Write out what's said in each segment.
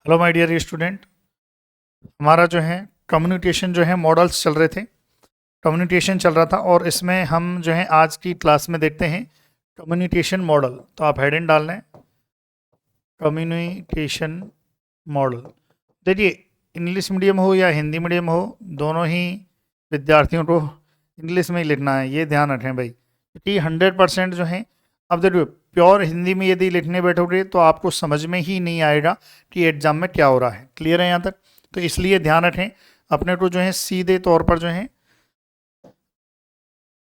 Hello my dear student. हमारा जो है कम्युनिकेशन जो है मॉडल्स चल रहे थे। कम्युनिकेशन चल रहा था और इसमें हम जो है आज की क्लास में देखते हैं कम्युनिकेशन मॉडल। तो आप हेडिंग डाल लें कम्युनिकेशन मॉडल। देखिए, इंग्लिश मीडियम हो या हिंदी मीडियम हो, दोनों ही विद्यार्थियों को इंग्लिश में ही लिखना है, ये ध्यान रखें भाई, क्योंकि 100% जो है, अब देखिए, प्योर हिंदी में यदि लिखने बैठोगे तो आपको समझ में ही नहीं आएगा कि एग्जाम में क्या हो रहा है। क्लियर है यहाँ तक? तो इसलिए ध्यान रखें, अपने को जो है सीधे तौर पर जो है,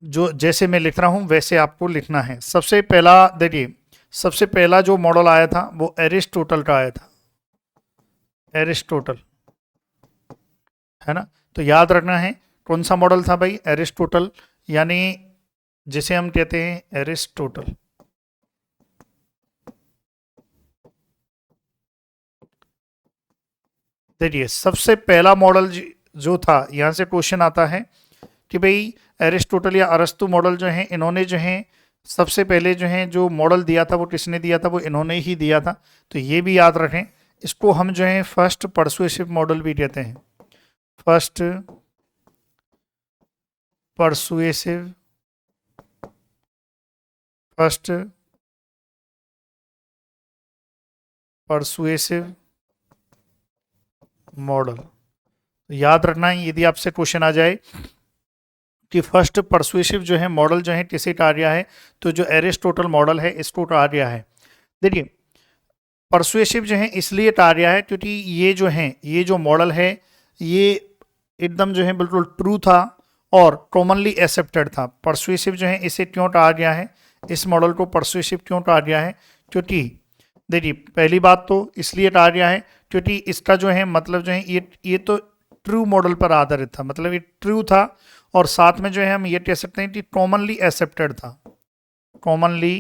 जो जैसे मैं लिख रहा हूँ वैसे आपको लिखना है। सबसे पहला देखिए, सबसे पहला जो मॉडल आया था वो एरिस्टोटल का आया था। एरिस्टोटल, है ना? तो याद रखना है कौन सा मॉडल था भाई, एरिस्टोटल, यानी जिसे हम कहते हैं एरिस्टोटल। देखिए, सबसे पहला मॉडल जो था, यहाँ से क्वेश्चन आता है कि भाई एरिस्टोटल या अरस्तु मॉडल जो है, इन्होंने जो है सबसे पहले जो है जो मॉडल दिया था वो किसने दिया था? वो इन्होंने ही दिया था। तो ये भी याद रखें, इसको हम जो है फर्स्ट परसुएसिव मॉडल भी कहते हैं। First persuasive, first persuasive model. याद रखना है, यदि आपसे क्वेश्चन आ जाए कि फर्स्ट परसुएसिव जो है मॉडल जो है किसे कहा गया है, तो जो एरिस्टोटल मॉडल है इसको कहा गया है। देखिए, परसुएसिव जो है इसलिए कहा गया है क्योंकि ये जो है, ये जो मॉडल है, ये एकदम जो है बिल्कुल ट्रू था और कॉमनली एक्सेप्टेड था। परसुएसिव जो है इसे क्यों कहा गया है, इस मॉडल को परसुएसिव क्यों कहा गया है? क्योंकि देखिए, पहली बात तो इसलिए कहा गया है क्योंकि इसका जो है मतलब जो है ये तो ट्रू मॉडल पर आधारित था, मतलब ये ट्रू था, और साथ में जो है हम ये कह सकते हैं कि कॉमनली एक्सेप्टेड था। कॉमनली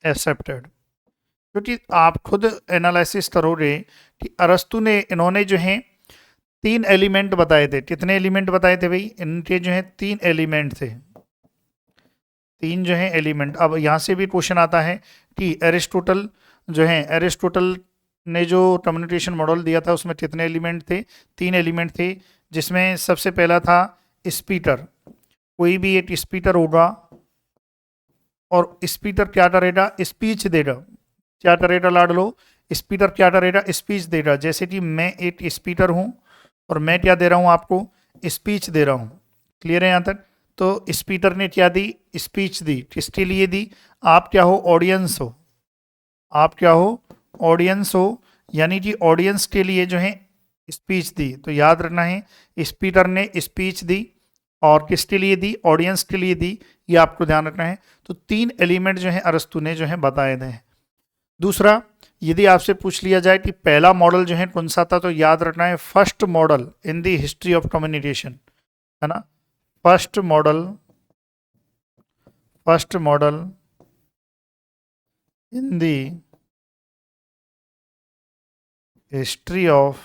एक्सेप्टेड, क्योंकि आप खुद एनालिसिस करोगे कि अरस्तु ने, इन्होंने जो है 3 एलिमेंट बताए थे। कितने एलिमेंट बताए थे भाई? इनके जो है 3 एलिमेंट थे। 3 जो है एलिमेंट। अब यहाँ से भी क्वेश्चन आता है कि एरिस्टोटल जो है, एरिस्टोटल ने जो कम्युनिकेशन मॉडल दिया था उसमें कितने एलिमेंट थे? 3 एलिमेंट थे, जिसमें सबसे पहला था स्पीकर। कोई भी एक स्पीकर होगा और स्पीकर क्या करेगा? स्पीच देगा। क्या करेगा लाडलो? स्पीकर क्या करेगा? स्पीच देगा। जैसे कि मैं एक स्पीकर हूँ और मैं क्या दे रहा हूँ आपको? स्पीच दे रहा हूँ। क्लियर है यहाँ तक? तो स्पीकर ने क्या दी? स्पीच दी। किसके लिए दी? आप क्या हो? ऑडियंस हो। आप क्या हो? ऑडियंस हो, यानी कि ऑडियंस के लिए जो है स्पीच दी। तो याद रखना है, स्पीकर ने स्पीच दी और किसके लिए दी? ऑडियंस के लिए दी। ये आपको ध्यान रखना है। तो 3 एलिमेंट जो है अरस्तु ने जो है बताए थे। दूसरा, यदि आपसे पूछ लिया जाए कि पहला मॉडल जो है कौन सा था, तो याद रखना है first model in the history of communication, है ना? First model, first model in the history of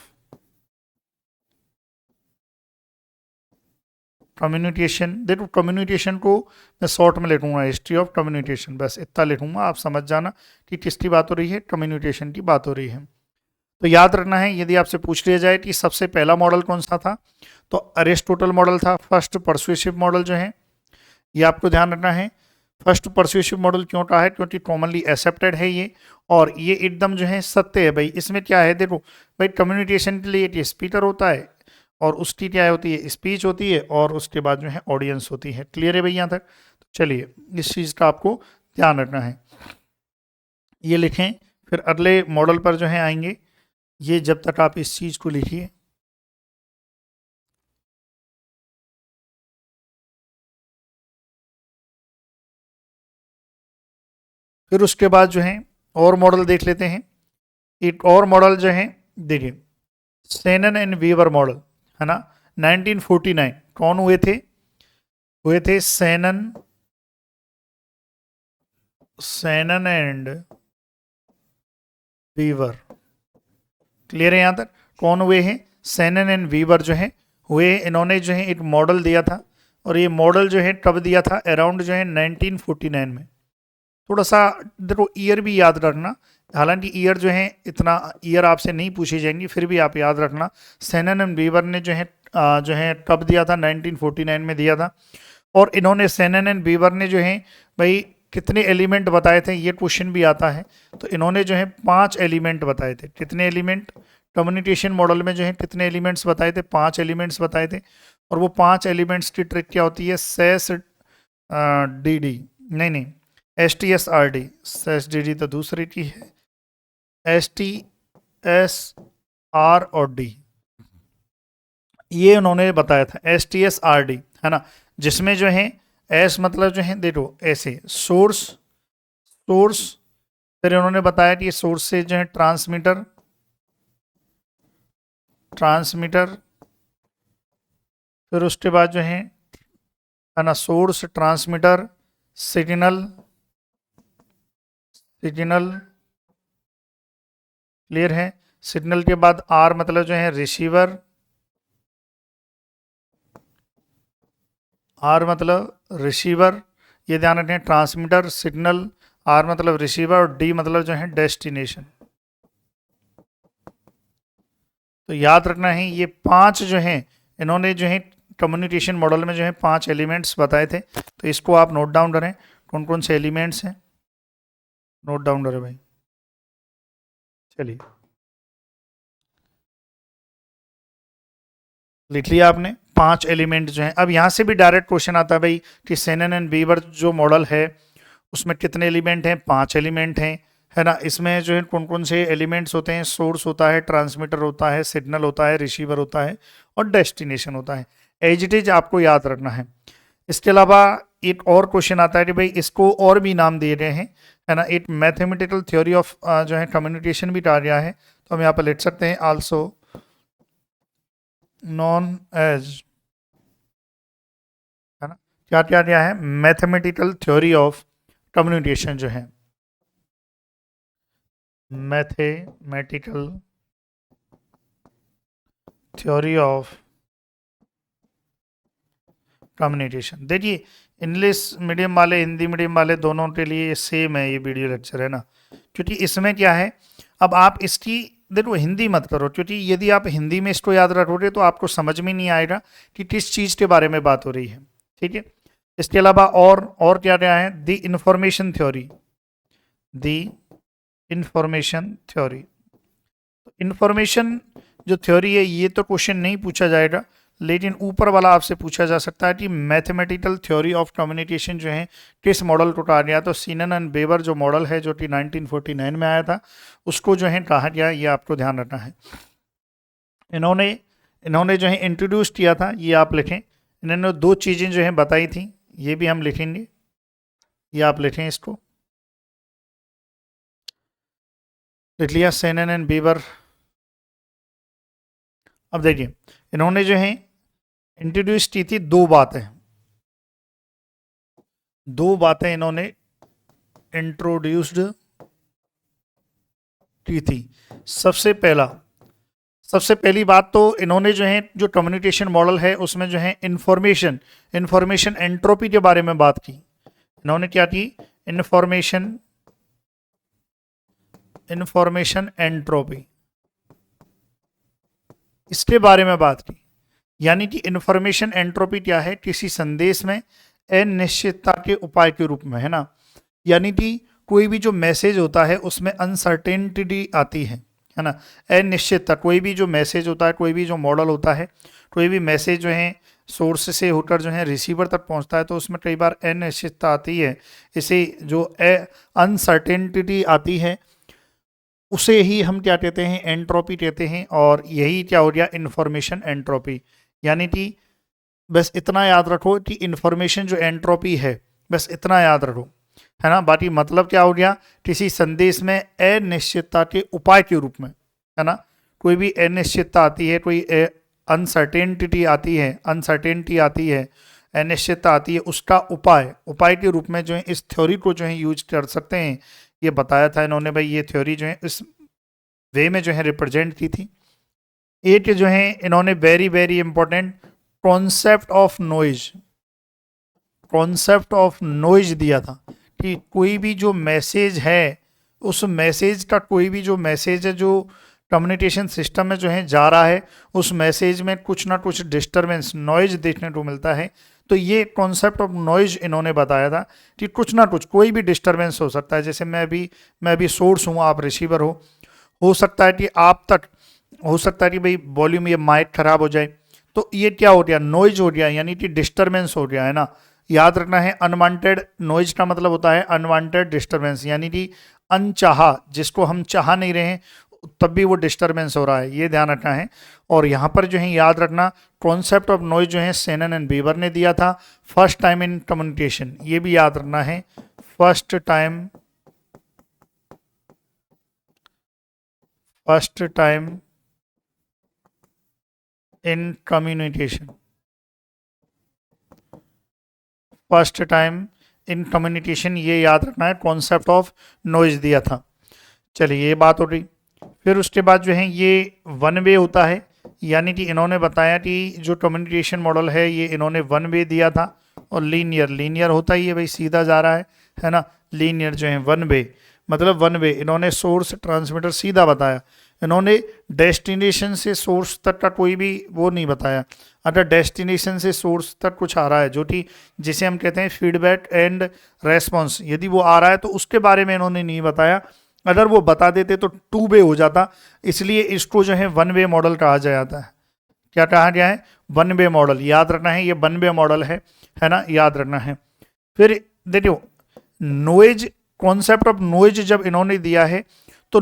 communication. देखो, कम्युनिकेशन को मैं शॉर्ट में लिखूंगा, हिस्ट्री ऑफ कम्युनिकेशन, बस इतना लिखूंगा, आप समझ जाना कि किसकी बात हो रही है, कम्युनिकेशन की बात हो रही है। तो याद रखना है, यदि आपसे पूछ लिया जाए कि सबसे पहला मॉडल कौन सा था, तो अरिस्टोटल मॉडल था, फर्स्ट परसुएसिव मॉडल जो है, ये आपको ध्यान रखना है। फर्स्ट परसुएसिव मॉडल क्यों कहा है? क्योंकि कॉमनली एक्सेप्टेड है ये, और ये एकदम जो है सत्य है भाई। इसमें क्या है, देखो भाई, कम्युनिकेशन के लिए एक स्पीकर होता है और उसकी क्या होती है? स्पीच होती है, और उसके बाद जो है ऑडियंस होती है। क्लियर है भाई यहाँ तक? तो चलिए, इस चीज़ का आपको ध्यान रखना है, ये लिखें, फिर अगले मॉडल पर जो है आएंगे। ये जब तक आप इस चीज़ को लिखिए, फिर उसके बाद जो है और मॉडल देख लेते हैं। एक और मॉडल जो है, देखिए, सेनन एंड वीवर मॉडल, है ना? 1949 कौन हुए थे? हुए थे Shannon, Shannon and Weaver. Clear है यहाँ तक? कौन हुए हैं? सेनन एंड वीवर जो है हुए। इन्होंने जो है एक मॉडल दिया था, और ये मॉडल जो है कब दिया था? अराउंड जो है 1949 में। थोड़ा सा देखो ईयर भी याद रखना, हालांकि ईयर जो है इतना ईयर आपसे नहीं पूछी जाएंगी, फिर भी आप याद रखना। सेनन एंड बीवर ने जो है कब दिया था, 1949 में दिया था। और इन्होंने सेनन एंड बीवर ने जो है भाई कितने एलिमेंट बताए थे, ये क्वेश्चन भी आता है। तो इन्होंने जो है 5 एलिमेंट बताए थे। कितने एलिमेंट कम्युनिकेशन मॉडल में जो है कितने एलिमेंट्स बताए थे, 5 एलिमेंट्स बताए थे। और वो 5 एलिमेंट्स की ट्रिक क्या होती है, सेस डी डी, नहीं S T S R D, सेस डी डी तो दूसरी की है, एस टी एस आर और डी, ये उन्होंने बताया था, S T S R D, है ना। जिसमें जो है एस मतलब जो है देखो ऐसे सोर्स, सोर्स, फिर उन्होंने बताया कि सोर्स से जो है ट्रांसमीटर, ट्रांसमीटर, फिर उसके बाद जो है ना source, transmitter, signal, signal, clear है। सिग्नल के बाद आर मतलब जो है रिसीवर, आर मतलब रिसीवर, ये ध्यान रखें, ट्रांसमीटर, सिग्नल, आर मतलब रिसीवर और डी मतलब जो है डेस्टिनेशन। तो याद रखना है ये 5 जो हैं, इन्होंने जो है कम्युनिकेशन मॉडल में जो है 5 एलिमेंट्स बताए थे। तो इसको आप नोट डाउन करें, कौन कौन से एलिमेंट्स हैं, नोट डाउन करें भाई। चलिए लिख लिया आपने 5 एलिमेंट जो हैं। अब यहाँ से भी डायरेक्ट क्वेश्चन आता है भाई कि सेनन एंड बीवर जो मॉडल है उसमें कितने एलिमेंट हैं, 5 एलिमेंट हैं, है ना। इसमें जो है कौन कौन से एलिमेंट्स होते हैं, सोर्स होता है, ट्रांसमीटर होता है, सिग्नल होता है, रिसीवर होता है और डेस्टिनेशन होता है। एज इट इज आपको याद रखना है। इसके अलावा एक और क्वेश्चन आता है कि भाई इसको और भी नाम दे रहे हैं, है ना। एक मैथमेटिकल थ्योरी ऑफ जो है कम्युनिकेशन भी डाल गया है, तो हम यहाँ पर लिख सकते हैं आल्सो नॉन एज, है ना। क्या क्या क्या है, मैथमेटिकल थ्योरी ऑफ कम्युनिकेशन जो है, मैथमेटिकल थ्योरी ऑफ कम्युनिकेशन। देखिए इंग्लिश मीडियम वाले, हिंदी मीडियम वाले दोनों के लिए सेम है ये वीडियो लेक्चर, है ना। क्योंकि इसमें क्या है, अब आप इसकी देखो हिंदी मत करो, क्योंकि यदि आप हिंदी में इसको याद रखोगे तो आपको समझ में नहीं आएगा कि किस चीज़ के बारे में बात हो रही है, ठीक है। इसके अलावा और क्या क्या है, the information theory, the information theory. Information जो थ्योरी है ये तो क्वेश्चन नहीं पूछा जाएगा, लेकिन ऊपर वाला आपसे पूछा जा सकता है कि मैथमेटिकल थ्योरी ऑफ कम्युनिकेशन जो है किस मॉडल को कहा गया। तो सीनन एंड बेवर जो मॉडल है जो कि 1949 में आया था उसको जो है कहा गया, ये आपको ध्यान रखना है। इन्होंने इन्होंने जो है इंट्रोड्यूस किया था, ये आप लिखें। इन्होंने 2 चीज़ें जो है बताई थी, ये भी हम लिखेंगे, ये आप लिखें इसको, लिख लिया सेनन एंड बीवर। अब देखिए इन्होंने जो है इंट्रोड्यूस की थी 2 बातें, 2 बातें इन्होंने इंट्रोड्यूस्ड की थी। सबसे पहली बात तो इन्होंने जो है जो कम्युनिकेशन मॉडल है उसमें जो है इंफॉर्मेशन एंट्रोपी के बारे में बात की। इन्होंने क्या की, इंफॉर्मेशन एंट्रोपी, इसके बारे में बात की। यानी कि इंफॉर्मेशन एंट्रोपी क्या है, किसी संदेश में अनिश्चितता के उपाय के रूप में, है ना। यानी कि कोई भी जो मैसेज होता है उसमें अनसर्टेनिटी आती है ना, अनिश्चितता। कोई भी जो मैसेज होता है, कोई भी जो मॉडल होता है, कोई भी मैसेज जो है सोर्स से होकर जो है रिसीवर तक पहुंचता है तो उसमें कई बार अनिश्चितता आती है। इसे जो अनसर्टेनिटी आती है उसे ही हम क्या कहते हैं, एंट्रोपी कहते हैं। और यही क्या हो गया, इंफॉर्मेशन एंट्रोपी। यानी कि बस इतना याद रखो कि इंफॉर्मेशन जो एंट्रोपी है, बस इतना याद रखो, है ना। बाकी मतलब क्या हो गया, किसी संदेश में अनिश्चितता के उपाय के रूप में, है ना। कोई भी अनिश्चितता आती है, कोई अनसर्टेनिटी आती है, अनिश्चितता आती है, उसका उपाय के रूप में जो है इस थ्योरी को जो है यूज कर सकते हैं। ये बताया था इन्होंने भाई, ये थ्योरी जो है इस वे में जो है रिप्रेजेंट की थी। एक जो है इन्होंने very very important concept of noise दिया था। कि कोई भी जो मैसेज है, उस मैसेज का कोई भी जो मैसेज है जो कम्युनिकेशन सिस्टम में जो है जा रहा है, उस मैसेज में कुछ ना कुछ डिस्टरबेंस, नॉइज देखने को मिलता है। तो ये कॉन्सेप्ट ऑफ नॉइज इन्होंने बताया था कि कुछ ना कुछ कोई भी डिस्टरबेंस हो सकता है। जैसे मैं भी सोर्स हूँ, आप रिसीवर हो सकता है कि आप तक, हो सकता है कि भाई वॉल्यूम, ये माइक खराब हो जाए, तो ये क्या हो गया, नॉइज हो गया, यानी कि डिस्टरबेंस हो गया है ना। याद रखना है, अनवांटेड नॉइज का मतलब होता है अनवांटेड डिस्टरबेंस, यानी कि अनचाहा, जिसको हम चाह नहीं रहे हैं तब भी वो डिस्टरबेंस हो रहा है, ये ध्यान रखना है। और यहाँ पर जो है याद रखना, कॉन्सेप्ट ऑफ नॉइज जो है सेनन एंड बीवर ने दिया था फर्स्ट टाइम इन कम्युनिकेशन, ये भी याद रखना है, first time in communication, first time in communication, ये याद रखना है, कॉन्सेप्ट ऑफ नॉइज दिया था। चलिए ये बात हो रही। फिर उसके बाद जो है ये वन वे होता है, यानी कि इन्होंने बताया कि जो कम्युनिकेशन मॉडल है ये इन्होंने वन वे दिया था। और लीनियर, लीनियर होता ही है भाई, सीधा जा रहा है ना। लीनियर जो है वन वे, मतलब वन वे, इन्होंने सोर्स ट्रांसमीटर सीधा बताया, इन्होंने डेस्टिनेशन से सोर्स तक का कोई भी वो नहीं बताया। अगर डेस्टिनेशन से सोर्स तक कुछ आ रहा है जो कि जिसे हम कहते हैं फीडबैक एंड रेस्पॉन्स, यदि वो आ रहा है तो उसके बारे में इन्होंने नहीं बताया। अगर वो बता देते तो टू वे हो जाता, इसलिए इसको जो है वन वे मॉडल कहा जाता है। क्या कहा गया है, वन वे मॉडल, याद रखना है ये वन वे मॉडल है ना, याद रखना है। फिर देखियो नॉइज, कॉन्सेप्ट ऑफ नॉइज जब इन्होंने दिया है तो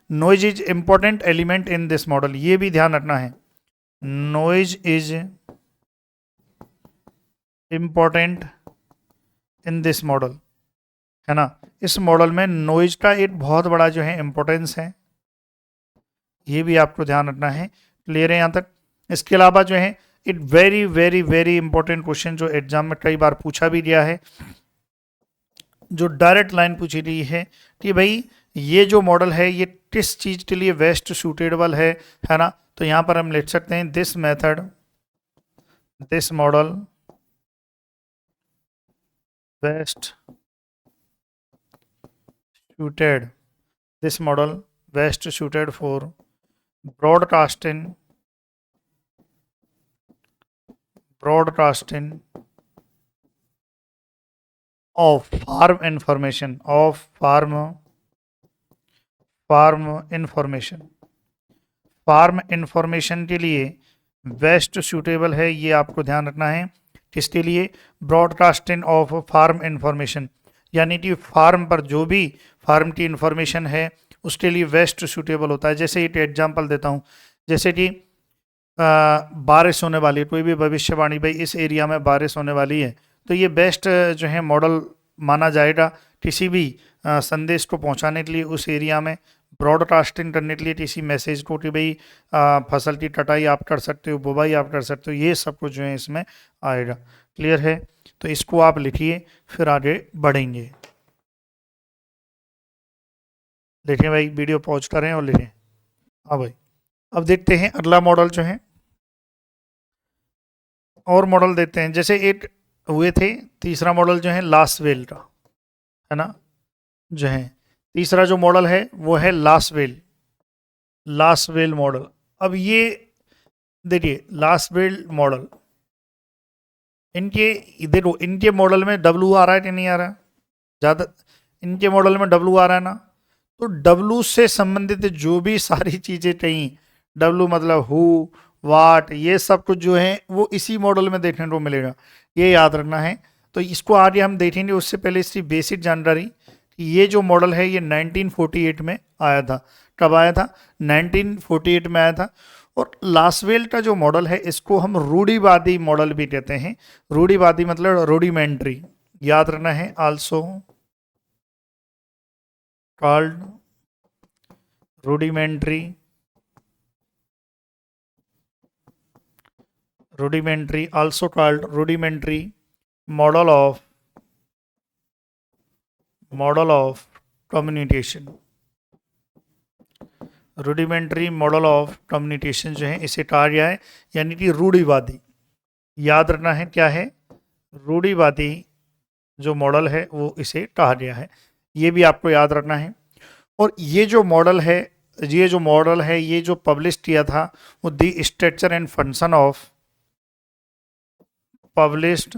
noise is important element in this model, ये भी ध्यान रखना है, noise is important in this model, है ना। इस मॉडल में नॉइज का एक बहुत बड़ा जो है इंपॉर्टेंस है, ये भी आपको ध्यान रखना है। क्लियर है यहाँ तक। इसके अलावा जो है it very very very important question जो एग्जाम में कई बार पूछा भी गया है, जो डायरेक्ट लाइन पूछी गई है कि भाई ये जो मॉडल है ये किस चीज के लिए बेस्ट सूटेबल है ना। तो यहाँ पर हम लिख सकते हैं this method, this model best suited, this model best suited for broadcasting of farm information, of farm information, farm information के लिए बेस्ट सूटेबल है, ये आपको ध्यान रखना है। किसके लिए, ब्रॉडकास्टिंग ऑफ फार्म इंफॉर्मेशन, यानी कि फार्म पर जो भी फार्म की इंफॉर्मेशन है उसके लिए बेस्ट सूटेबल होता है। जैसे एक एग्जांपल देता हूँ, जैसे कि बारिश होने वाली है, कोई भी भविष्यवाणी, भाई इस एरिया में बारिश होने वाली है, तो ये बेस्ट जो है मॉडल माना जाएगा किसी भी संदेश को पहुंचाने के लिए उस एरिया में, ब्रॉडकास्टिंग करने के लिए किसी मैसेज को कि भाई फसल की कटाई आप कर सकते हो, बुवाई आप कर सकते हो, ये सब कुछ जो है इसमें आएगा। क्लियर है, तो इसको आप लिखिए फिर आगे बढ़ेंगे। लिखें भाई, वीडियो पॉज करें और लिखें। हाँ भाई, अब देखते हैं अगला मॉडल जो है, और मॉडल देते हैं। जैसे एक हुए थे, तीसरा मॉडल जो है लास्टवेल का, है ना, जो है तीसरा जो मॉडल है वो है लास्टवेल मॉडल। अब ये देखिए लास्टवेल मॉडल, इनके देखो, इनके मॉडल में डब्लू आ रहा है कि नहीं आ रहा है, ज़्यादा इनके मॉडल में डब्लू आ रहा है ना। तो डब्लू से संबंधित जो भी सारी चीज़ें कहीं, डब्लू मतलब हु, वाट, ये सब कुछ जो है वो इसी मॉडल में देखने को मिलेगा, ये याद रखना है। तो इसको आगे हम देखेंगे, उससे पहले इसकी बेसिक जानकारी, ये जो मॉडल है ये 1948 में आया था। कब आया था, 1948 में आया था। और लास्टवेल का जो मॉडल है इसको हम रूढ़िवादी मॉडल भी कहते हैं। रूढ़िवादी मतलब रूडिमेंट्री, याद रखना है, also called rudimentary also called rudimentary model of communication। Rudimentary model of communication जो है इसे कहा गया है, यानी कि रूढ़िवादी। याद रखना है क्या है, रूढ़िवादी जो मॉडल है वो इसे कहा गया है। ये भी आपको याद रखना है। और ये जो पब्लिश किया था वो the structure and function of published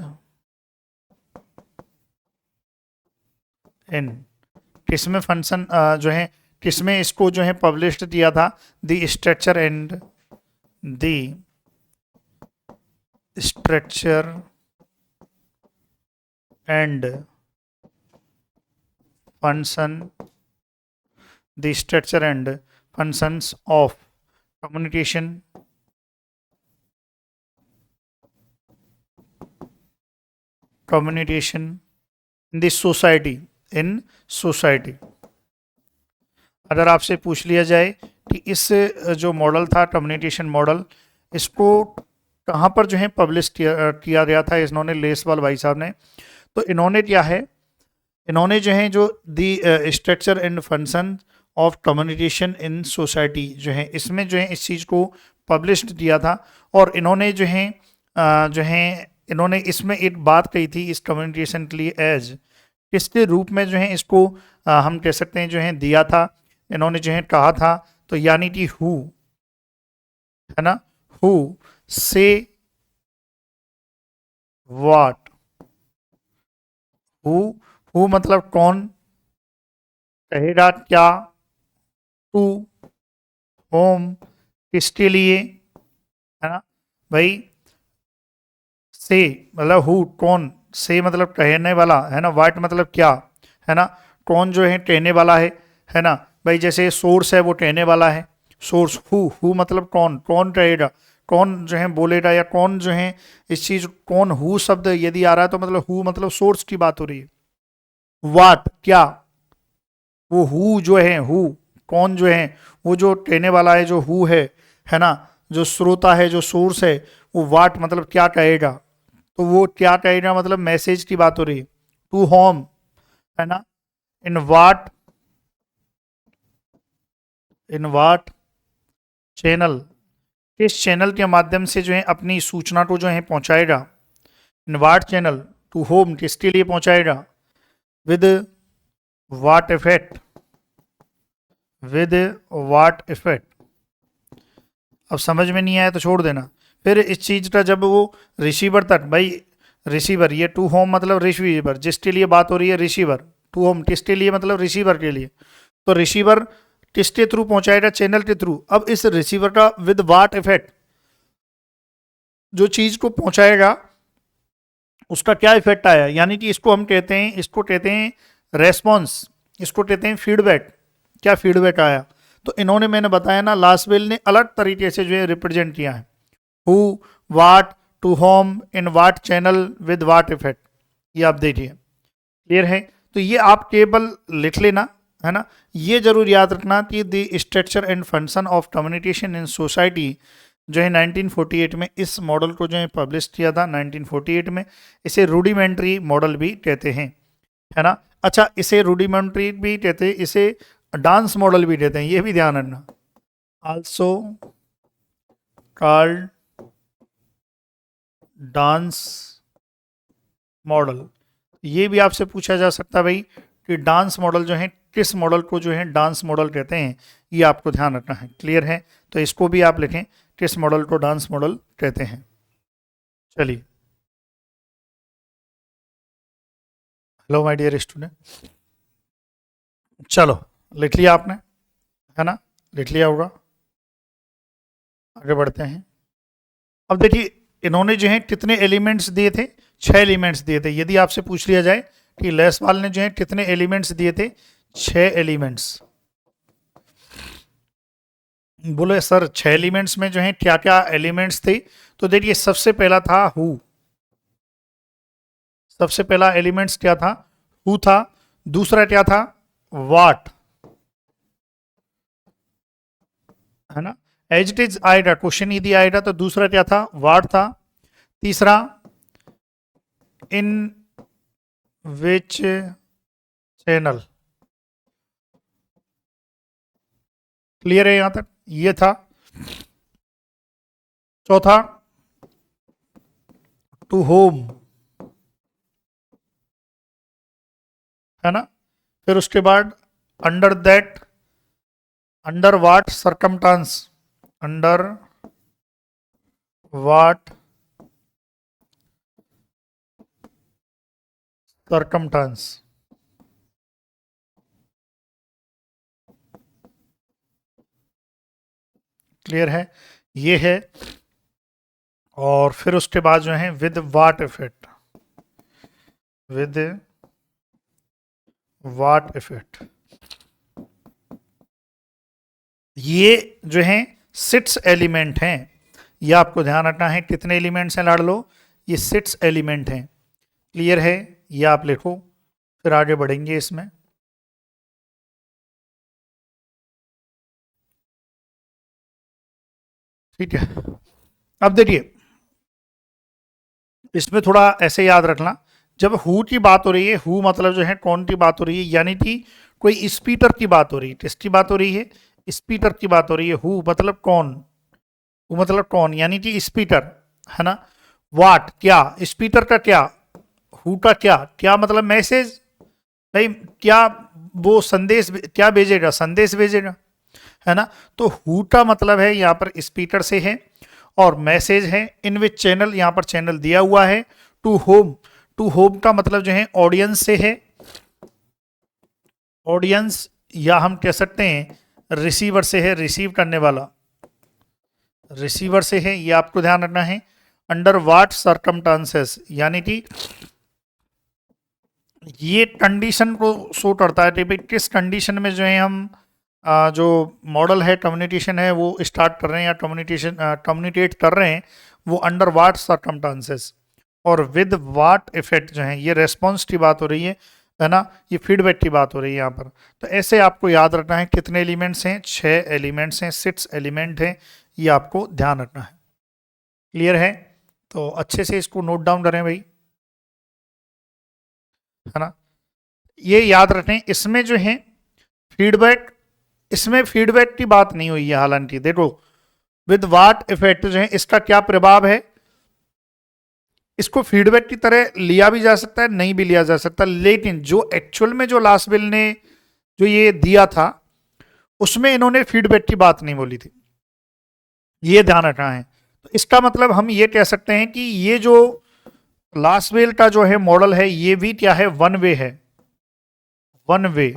in, किसमें फंक्शन जो है, किसमें इसको जो है पब्लिश्ड किया था, the structure and function, the structure and functions of communication in this society, in society. अगर आपसे पूछ लिया जाए कि इस जो मॉडल था कम्युनिकेशन मॉडल, इसको कहाँ पर जो है पब्लिश किया गया था इन्होंने, लेसवाल भाई साहब ने, तो इन्होंने क्या है, इन्होंने जो है जो the structure and function of communication in society जो है, इसमें जो है इस चीज़ को पब्लिश किया था। और इन्होंने जो है इन्होंने इसमें एक बात कही थी इस कम्युनिकेशन के लिए, एज किसके रूप में जो है इसको हम कह सकते हैं जो है दिया था, इन्होंने जो है कहा था, तो यानी कि हु, है ना, हु से व्हाट, हु, हु मतलब कौन, कहेगा क्या, टू, होम किसके लिए, है ना भाई, से मतलब हु कौन, से मतलब कहने वाला, है ना, व्हाट मतलब क्या, है ना, कौन जो है कहने वाला है ना भाई, जैसे सोर्स है वो कहने वाला है, सोर्स, हु मतलब कौन, कौन कहेगा, कौन जो है बोलेगा, या कौन जो है इस चीज, कौन, हु शब्द यदि आ रहा है तो मतलब हु मतलब सोर्स की बात हो रही है। व्हाट क्या, वो हु जो है कौन जो है, वो जो कहने वाला है जो हु है ना, जो श्रोता है जो सोर्स है, वो व्हाट मतलब क्या कहेगा, तो वो क्या कहेगा मतलब मैसेज की बात हो रही है, टू होम, है ना, in what, in what channel, किस चैनल के माध्यम से जो है अपनी सूचना को जो है पहुंचाएगा, in what channel, to whom किसके लिए पहुंचाएगा, with what effect, with what effect. अब समझ में नहीं आया तो छोड़ देना। फिर इस चीज का जब वो रिसीवर तक, भाई रिसीवर, ये टू होम मतलब रिसीवर, जिसके लिए बात हो रही है रिसीवर, टू होम किसके लिए मतलब रिसीवर के लिए, तो रिसीवर किसके थ्रू पहुंचाएगा, चैनल के थ्रू। अब इस रिसीवर का विद वाट इफेक्ट, जो चीज को पहुंचाएगा उसका क्या इफेक्ट आया, यानी कि इसको कहते हैं रेस्पॉन्स, इसको कहते हैं फीडबैक, क्या फीडबैक आया। तो इन्होंने, मैंने बताया ना, लास्टवेल ने अलग तरीके से जो है रिप्रेजेंट किया है, who, what, to whom, in what channel, with what effect, ये आप देखिए, क्लियर है। तो ये आप केवल लिख लेना, है ना, ये जरूर याद रखना कि the structure and function of communication in society जो है 1948 में इस मॉडल को जो है पब्लिश किया था 1948 में। इसे रूडिमेंट्री मॉडल भी कहते हैं, है ना। अच्छा, इसे रूडिमेंट्री भी कहते हैं, इसे डांस मॉडल भी कहते हैं, ये भी ध्यान रखना, आल्सो कॉल्ड डांस मॉडल। ये भी आपसे पूछा जा सकता है भाई कि डांस मॉडल जो है, किस मॉडल को जो है डांस मॉडल कहते हैं, ये आपको ध्यान रखना है, क्लियर है। तो इसको भी आप लिखें, किस मॉडल को डांस मॉडल कहते हैं। चलिए, हेलो माय डियर स्टूडेंट, चलो लिख लिया आपने, है ना, लिख लिया होगा, आगे बढ़ते हैं। अब देखिए, इन्होंने जो है कितने एलिमेंट्स दिए थे, 6 एलिमेंट्स दिए थे। यदि आपसे पूछ लिया जाए कि लेसवाल ने जो है कितने एलिमेंट्स दिए थे, 6 एलिमेंट्स। बोले सर 6 एलिमेंट्स में जो है क्या क्या एलिमेंट्स थे, तो देखिए सबसे पहला था हु, सबसे पहला एलिमेंट्स क्या था, हु था। दूसरा क्या था, वाट, है ना, एज इट इज आएगा, क्वेश्चन यदि आएगा तो दूसरा क्या था, वाट था। तीसरा, इन विच चैनल, क्लियर है यहां तक, ये था। चौथा, टू होम, है ना। फिर उसके बाद under that, under what circumstances, under what circumstances, clear है, ये है। और फिर उसके बाद जो है with what effect, with what effect, ये जो है 6 एलिमेंट हैं। ये आपको ध्यान रखना है, कितने एलिमेंट्स हैं लाड़ लो, ये 6 एलिमेंट हैं। क्लियर है, ये आप लिखो, फिर आगे बढ़ेंगे इसमें। ठीक है, अब देखिए इसमें थोड़ा ऐसे याद रखना, जब हु की बात हो रही है, हु मतलब जो है कौन की बात हो रही है, यानी कि कोई स्पीकर की बात हो रही है, किसकी बात हो रही है, स्पीकर की बात हो रही है। हु मतलब कौन, हु मतलब कौन यानी कि स्पीकर, है ना। वाट क्या, स्पीकर का क्या, हु का क्या, क्या मतलब मैसेज, भाई क्या वो संदेश क्या भेजेगा, संदेश भेजेगा, है ना। तो हु का मतलब है यहाँ पर स्पीकर से है, और मैसेज है इन विच चैनल, यहाँ पर चैनल दिया हुआ है। टू होम, टू होम का मतलब जो है ऑडियंस से है, ऑडियंस, या हम कह सकते हैं रिसीवर से है, रिसीव करने वाला रिसीवर से है, ये आपको ध्यान रखना है। अंडर वाट सरकमटांसेस, यानी कि ये कंडीशन को शो करता है कि भाई किस कंडीशन में जो है हम जो मॉडल है कम्युनिकेशन है वो स्टार्ट कर रहे हैं, या कम्युनिकेशन कम्युनिकेट कर रहे हैं, वो अंडर वाट सरकमटांसेस। और विद वाट इफेक्ट जो है, ये रेस्पॉन्स की बात हो रही है ना, ये फीडबैक की बात हो रही है यहाँ पर। तो ऐसे आपको याद रखना है, कितने एलिमेंट्स हैं, 6 एलिमेंट्स हैं, 6 एलिमेंट हैं, ये आपको ध्यान रखना है। क्लियर है, तो अच्छे से इसको नोट डाउन करें भाई, है ना। ये याद रखें, इसमें जो है फीडबैक, इसमें फीडबैक की बात नहीं हुई है, हालांकि देखो विद वाट इफेक्ट जो है इसका क्या प्रभाव है, इसको फीडबैक की तरह लिया भी जा सकता है, नहीं भी लिया जा सकता, लेकिन जो एक्चुअल में जो लास्ट बिल ने जो ये दिया था उसमें इन्होंने फीडबैक की बात नहीं बोली थी, ये ध्यान रखना है। तो इसका मतलब हम ये कह सकते हैं कि ये जो लास्ट बिल का जो है मॉडल है, ये भी क्या है, वन वे है, one way,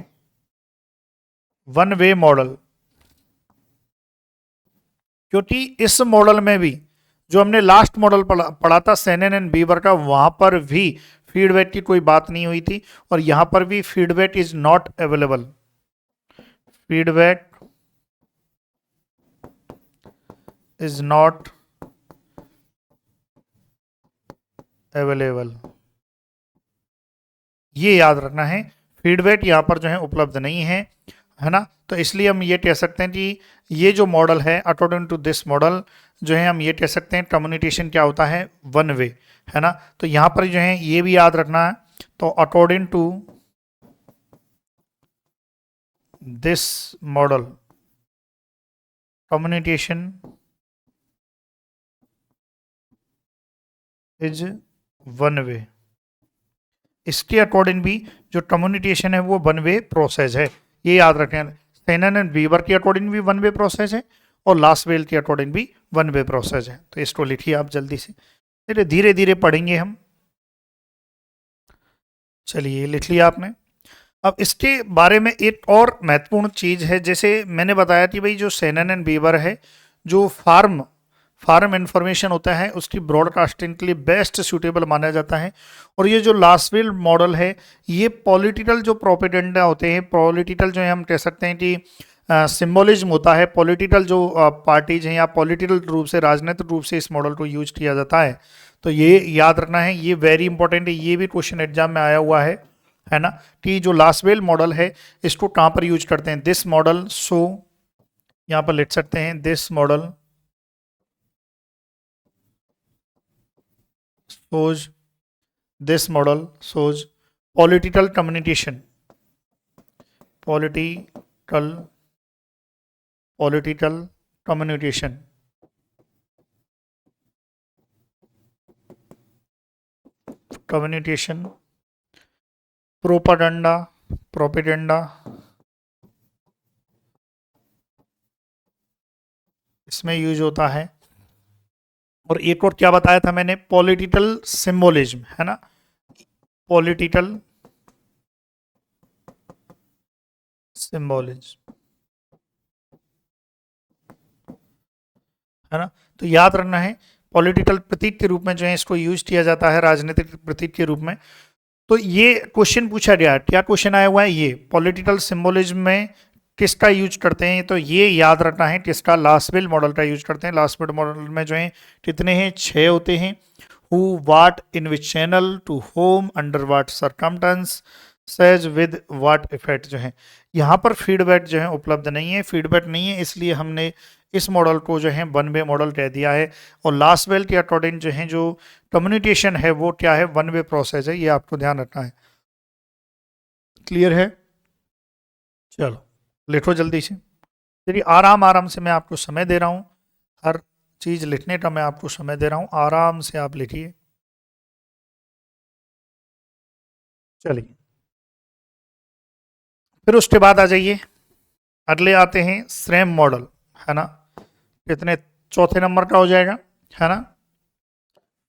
one way model. क्योंकि इस मॉडल में भी जो हमने लास्ट मॉडल पढ़ा था सेनेन एंड बीवर का, वहां पर भी फीडबैक की कोई बात नहीं हुई थी, और यहां पर भी feedback is not available, feedback is not available, ये याद रखना है, फीडबैक यहाँ पर जो है उपलब्ध नहीं है ना। तो इसलिए हम ये कह सकते हैं कि ये जो मॉडल है, अकॉर्डिंग टू दिस मॉडल जो है, हम ये कह सकते हैं कम्युनिकेशन क्या होता है, वन वे, है ना। तो यहाँ पर जो है ये भी याद रखना है, तो according to this model communication is one way, इसके अकॉर्डिंग भी जो कम्युनिकेशन है वो वन वे प्रोसेस है, ये याद रखें। सेनन एंड वीवर के अकॉर्डिंग भी वन वे प्रोसेस है, और लास्ट वेल के अकॉर्डिंग भी वन वे प्रोसेस है। तो इसको लिखिए आप जल्दी से, धीरे धीरे धीरे पढ़ेंगे हम। चलिए लिख लिया आपने। अब इसके बारे में एक और महत्वपूर्ण चीज है, जैसे मैंने बताया कि भाई जो सेनन एंड बीवर है, जो फार्म फार्म इंफॉर्मेशन होता है उसकी ब्रॉडकास्टिंग के लिए बेस्ट सूटेबल माना जाता है। और ये जो लास्टविल मॉडल है, ये पॉलिटिकल जो प्रोपेगेंडा होते हैं, पॉलिटिकल जो है हम कह सकते हैं कि सिम्बोलिज्म होता है, पॉलिटिकल जो पार्टीज हैं या पॉलिटिकल रूप से, राजनीतिक रूप से इस मॉडल को यूज किया जाता है। तो ये याद रखना है, ये वेरी इंपॉर्टेंट है, ये भी क्वेश्चन एग्जाम में आया हुआ है ना, कि जो लास्टवेल मॉडल है इसको कहाँ पर यूज करते हैं, दिस मॉडल सो, यहाँ पर लिख सकते हैं this model shows, this model shows political communication, political political communication, communication, propaganda, propaganda, इसमें यूज होता है। और एक और क्या बताया था मैंने, पॉलिटिकल सिंबोलिज्म, है ना, पॉलिटिकल सिंबोलिज्म, है ना। तो याद रखना है, पॉलिटिकल प्रतीक के रूप में जो है इसको यूज किया जाता है, राजनीतिक प्रतीक के रूप में। तो ये क्वेश्चन पूछा गया, क्या क्वेश्चन आया हुआ है, ये पॉलिटिकल सिंबोलिज्म में किसका यूज करते हैं, तो ये याद रखना है किसका, लास्टविल मॉडल का यूज करते हैं। लास्टविल मॉडल में जो है कितने हैं, 6 होते हैं। Who, what, in which channel, to whom, under what circumstances, says, with what effect जो है। यहाँ पर फीडबैक जो है उपलब्ध नहीं है, फीडबैक नहीं है, इसलिए हमने इस मॉडल को जो है वन वे मॉडल कह दिया है। और लास्ट वेल के अकॉर्डिंग जो है जो कम्युनिकेशन है वो क्या है, वन वे प्रोसेस है, ये आपको ध्यान रखना है। क्लियर है, चलो लिखो जल्दी से। चलिए आराम आराम से मैं आपको समय दे रहा हूँ, हर चीज लिखने का मैं आपको समय दे रहा हूँ, आराम से आप लिखिए। चलिए फिर उसके बाद आ जाइए, अगले आते हैं श्रेम मॉडल, है ना। कितने, चौथे नंबर का हो जाएगा, है ना,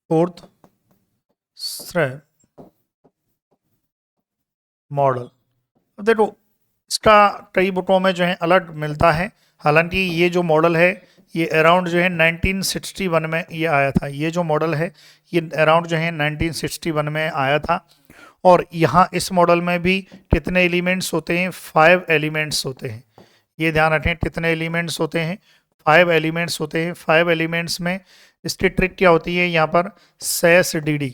फोर्थ श्रेम मॉडल। अब देखो इसका कई बुकों में जो है अलग मिलता है, हालांकि ये जो मॉडल है ये अराउंड जो है 1961 में ये आया था। ये जो मॉडल है ये अराउंड जो है 1961 में आया था। और यहाँ इस मॉडल में भी कितने एलिमेंट्स होते हैं, 5 एलिमेंट्स होते हैं। ये ध्यान रखें, कितने एलिमेंट्स होते हैं, 5 एलिमेंट्स होते हैं। 5 एलिमेंट्स में इसकी ट्रिक क्या होती है, यहाँ पर सेस डी डी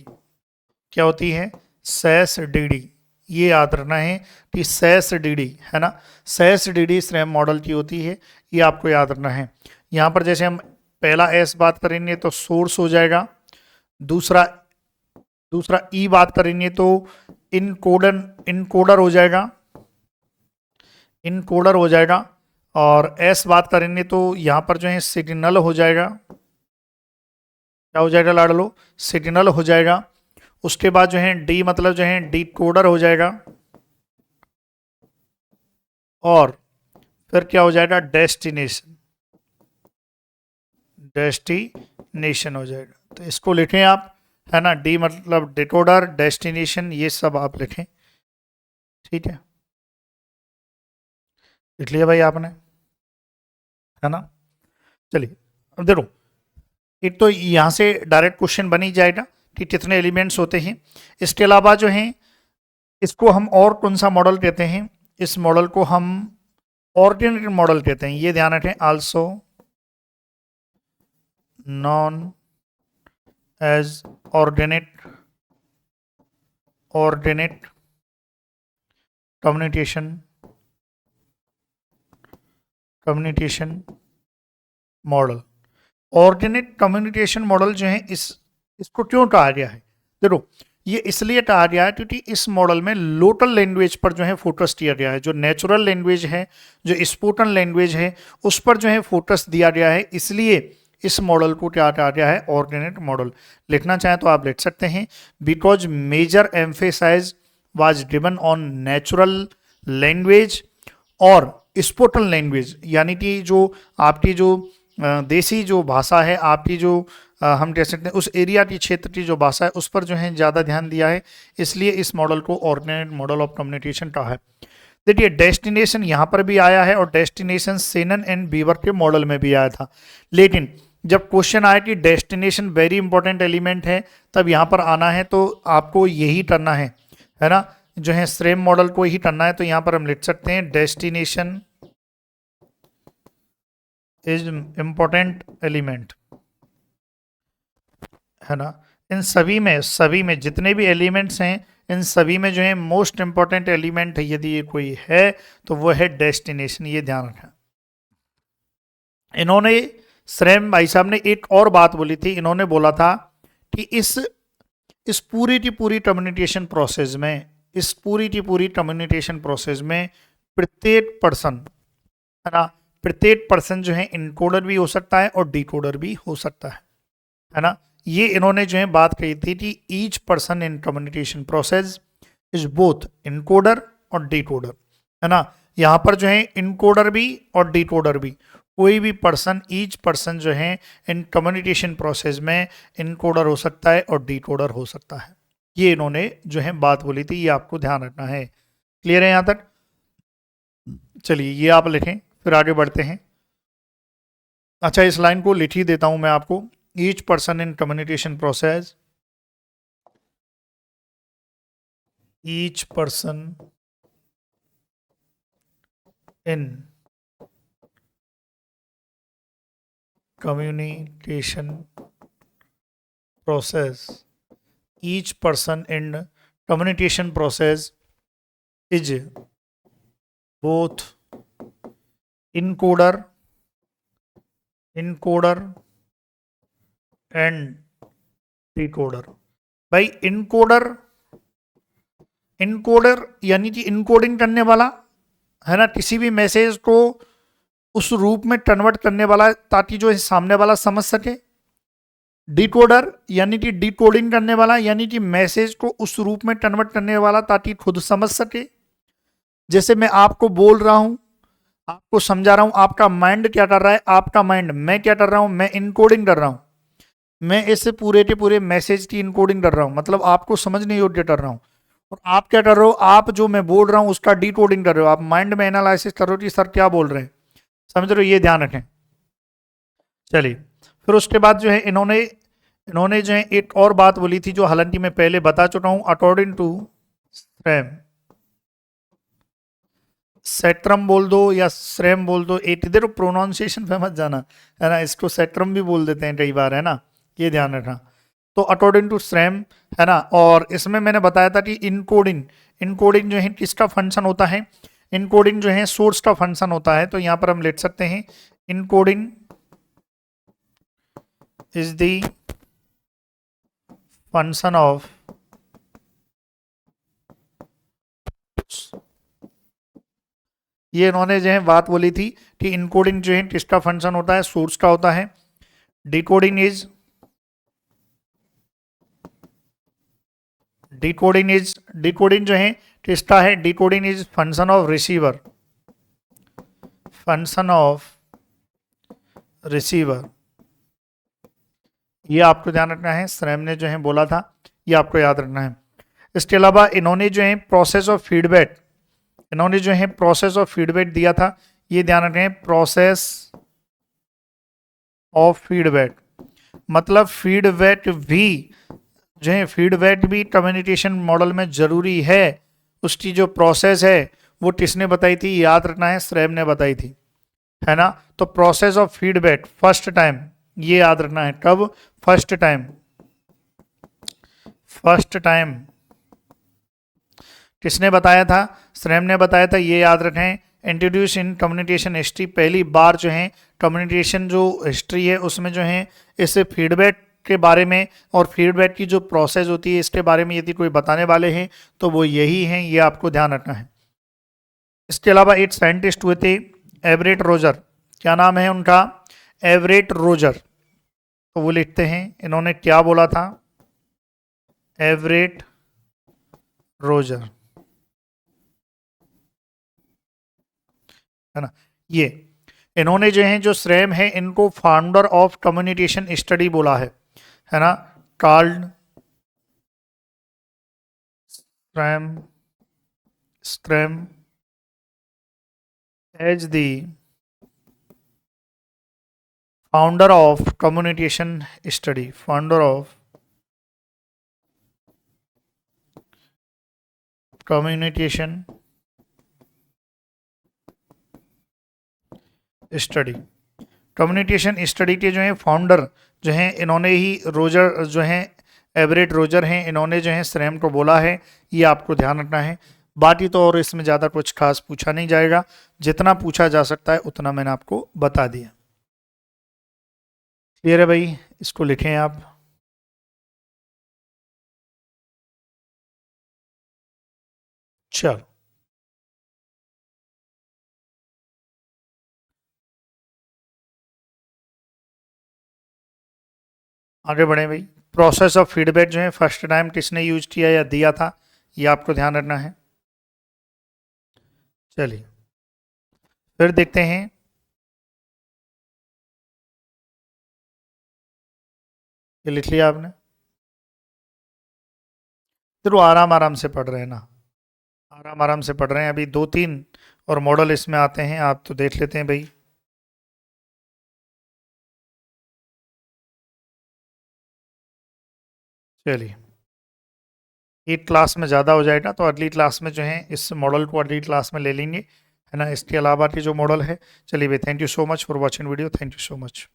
क्या होती है, सेस डी डी, ये याद रखना है कि सेस डी डी, है ना, सेस डी डी श्रेम मॉडल की होती है, ये आपको याद रखना है। यहाँ पर जैसे हम पहला एस बात करेंगे तो सोर्स हो जाएगा, दूसरा दूसरा ई बात करेंगे तो इनकोडर हो जाएगा, इनकोडर हो जाएगा। और एस बात करेंगे तो यहाँ पर जो है सिग्नल हो जाएगा, क्या हो जाएगा लाडलो, सिग्नल हो जाएगा। उसके बाद जो है डी मतलब जो है डिकोडर हो जाएगा। और फिर क्या हो जाएगा, डेस्टिनेशन, डेस्टिनेशन हो जाएगा। तो इसको लिखें आप, है ना, डी मतलब डिकोडर, डेस्टिनेशन, ये सब आप लिखें, ठीक है, लिख लिया भाई आपने, है ना। चलिए अब देखो, एक तो यहाँ से डायरेक्ट क्वेश्चन बन ही जाएगा कि कितने एलिमेंट्स होते हैं। इसके अलावा जो है इसको हम और कौन सा मॉडल कहते हैं, इस मॉडल को हम ऑर्डिनेट मॉडल कहते हैं, ये ध्यान रखें, also known as ordinate communication model. Ordinate communication model जो है इसको क्यों कहा गया है, देखो ये इसलिए कहा गया है क्योंकि इस मॉडल में लोकल लैंग्वेज पर जो है फोकस किया गया है। जो नेचुरल लैंग्वेज है, जो स्पोकन लैंग्वेज है, उस पर जो है फोकस दिया गया है, इसलिए इस मॉडल को क्या कहा गया है, ऑर्डिनेट मॉडल। लिखना चाहें तो आप लिख सकते हैं, because major emphasise was given on natural language और स्पोकन लैंग्वेज, यानी कि जो आपकी जो देसी जो भाषा है, आपकी जो हम कह सकते हैं उस एरिया की, क्षेत्र की जो भाषा है, उस पर जो है ज़्यादा ध्यान दिया है, इसलिए इस मॉडल को ऑर्डिनेट मॉडल ऑफ कम्युनिकेशन कहा है। देखिए डेस्टिनेशन यहाँ पर भी आया है और डेस्टिनेशन सेनन एंड बीवर के मॉडल में भी आया था। लेकिन जब क्वेश्चन आया कि डेस्टिनेशन वेरी इंपॉर्टेंट एलिमेंट है, तब यहाँ पर आना है तो आपको यही करना है ना, जो है श्रेम मॉडल को ही करना है। तो यहाँ पर हम लिख सकते हैं डेस्टिनेशन इज इम्पोर्टेंट एलिमेंट, है ना। इन सभी में जितने भी एलिमेंट्स हैं, इन सभी में जो है मोस्ट इंपॉर्टेंट एलिमेंट यदि ये कोई है तो वो है डेस्टिनेशन, ये ध्यान रखना। इन्होंने श्रेम भाई साहब ने एक और बात बोली थी, इन्होंने बोला था कि इस पूरी की पूरी कम्युनिकेशन प्रोसेस में, इस पूरी की पूरी कम्युनिकेशन प्रोसेस में प्रत्येक पर्सन, है ना, प्रत्येक पर्सन जो है इनकोडर भी हो सकता है और डिकोडर भी हो सकता है ना। ये इन्होंने जो है बात कही थी कि each person in communication process is both encoder और डिकोडर, है ना। यहाँ पर जो है इनकोडर भी और डिकोडर भी, कोई भी पर्सन, ईच पर्सन जो है इन कम्युनिकेशन प्रोसेस में इनकोडर हो सकता है और डिकोडर हो सकता है। ये इन्होंने जो है बात बोली थी, ये आपको ध्यान रखना है। क्लियर है यहाँ तक? चलिए ये आप लिखें, फिर आगे बढ़ते हैं। अच्छा, इस लाइन को लिख ही देता हूं मैं आपको। Each person in communication process, each person in communication process, each person in communication process is both encoder and decoder. भाई इनकोडर यानी कि इनकोडिंग करने वाला, है ना, किसी भी मैसेज को उस रूप में कन्वर्ट करने वाला ताकि जो है सामने वाला समझ सके। डिकोडर यानी कि डिकोडिंग करने वाला, यानी कि मैसेज को उस रूप में कन्वर्ट करने वाला ताकि खुद समझ सके। जैसे मैं आपको बोल रहा हूं, आपको समझा रहा हूं, आपका माइंड क्या कर रहा है, आपका माइंड, मैं क्या कर रहा हूं, मैं इनकोडिंग कर रहा हूं, मैं इस पूरे के पूरे मैसेज की इनकोडिंग कर रहा हूं, मतलब आपको समझने योग्य कर रहा हूं। और आप क्या कर रहे हो, आप जो मैं बोल रहा हूं उसका डिकोडिंग कर रहे हो, आप माइंड में एनालिसिस कर रहे हो कि सर क्या बोल रहे हैं, समझ रहे हो, ये ध्यान रखें। चलिए फिर उसके बाद जो है इन्होंने जो है एक और बात बोली थी, जो हालांकि मैं पहले बता चुका हूं। अकॉर्डिंग टू श्रैम, सेट्रम बोल दो या श्रैम बोल दो, एक इधर प्रोनाउंसिएशन पे मत जाना, है ना, इसको सेट्रम भी बोल देते हैं कई बार, है ना, ये ध्यान रखना। तो अकॉर्डिंग टू श्रैम, है ना, और इसमें मैंने बताया था कि इनकोडिंग जो है किसका फंक्शन होता है, इनकोडिंग जो है सोर्स का फंक्शन होता है। तो यहां पर हम लिख सकते हैं encoding is the function of ये इन्होंने जो है बात बोली थी कि इनकोडिंग जो है किसका फंक्शन होता है, सोर्स का होता है। डिकोडिंग डिकोडिंग जो है किसका है, decoding is function of receiver, function of receiver. ये आपको ध्यान रखना है, श्रैम ने जो है बोला था, ये आपको याद रखना है। इसके अलावा इन्होंने जो है प्रोसेस ऑफ फीडबैक, इन्होंने जो है प्रोसेस ऑफ फीडबैक दिया था, ये ध्यान रखें, प्रोसेस ऑफ फीडबैक, मतलब फीडबैक भी जो है, फीडबैक भी कम्युनिकेशन मॉडल में जरूरी है। उसकी जो प्रोसेस है वो किसने बताई थी, याद रखना है, श्रैम ने बताई थी, है ना। तो process of feedback first time, ये याद रखना है, कब, फर्स्ट टाइम किसने बताया था, श्रैम ने बताया था, ये याद रखें। इंट्रोड्यूस इन कम्युनिकेशन हिस्ट्री, पहली बार जो है कम्युनिकेशन जो हिस्ट्री है उसमें जो है इस फीडबैक के बारे में और फीडबैक की जो प्रोसेस होती है इसके बारे में यदि कोई बताने वाले हैं तो वो यही हैं, ये आपको ध्यान रखना है। इसके अलावा एक साइंटिस्ट हुए थे एवरेट रोजर, क्या नाम है उनका, एवरेट रोजर। तो वो लिखते हैं इन्होंने क्या बोला था, एवरेट रोजर, है ना। ये इन्होंने जो है, जो श्रैम है, इनको फाउंडर ऑफ कम्युनिकेशन स्टडी बोला है ना, Carl Schramm as the founder of communication study, founder of communication study. Communication study के जो है फाउंडर जो हैं इन्होंने ही रोजर जो हैं, एवरेट रोजर हैं, इन्होंने जो है श्रैम को बोला है, ये आपको ध्यान रखना है। बाकी तो और इसमें ज़्यादा कुछ खास पूछा नहीं जाएगा, जितना पूछा जा सकता है उतना मैंने आपको बता दिया। क्लियर है भाई, इसको लिखें आप। चलो आगे बढ़े भाई। प्रोसेस ऑफ फीडबैक जो है फर्स्ट टाइम किसने यूज किया या दिया था, ये आपको ध्यान रखना है। चलिए फिर देखते हैं, ये लिख लिया आपने। चलो आराम आराम से पढ़ रहे हैं ना, आराम आराम से पढ़ रहे हैं, अभी 2-3 और मॉडल इसमें आते हैं, आप तो देख लेते हैं भाई। चलिए एक क्लास में ज़्यादा हो जाएगा तो अगली क्लास में जो है इस मॉडल को अगली क्लास में ले लेंगे, है ना, इसके अलावा के जो मॉडल है। चलिए भाई, thank you so much for watching video, thank you so much.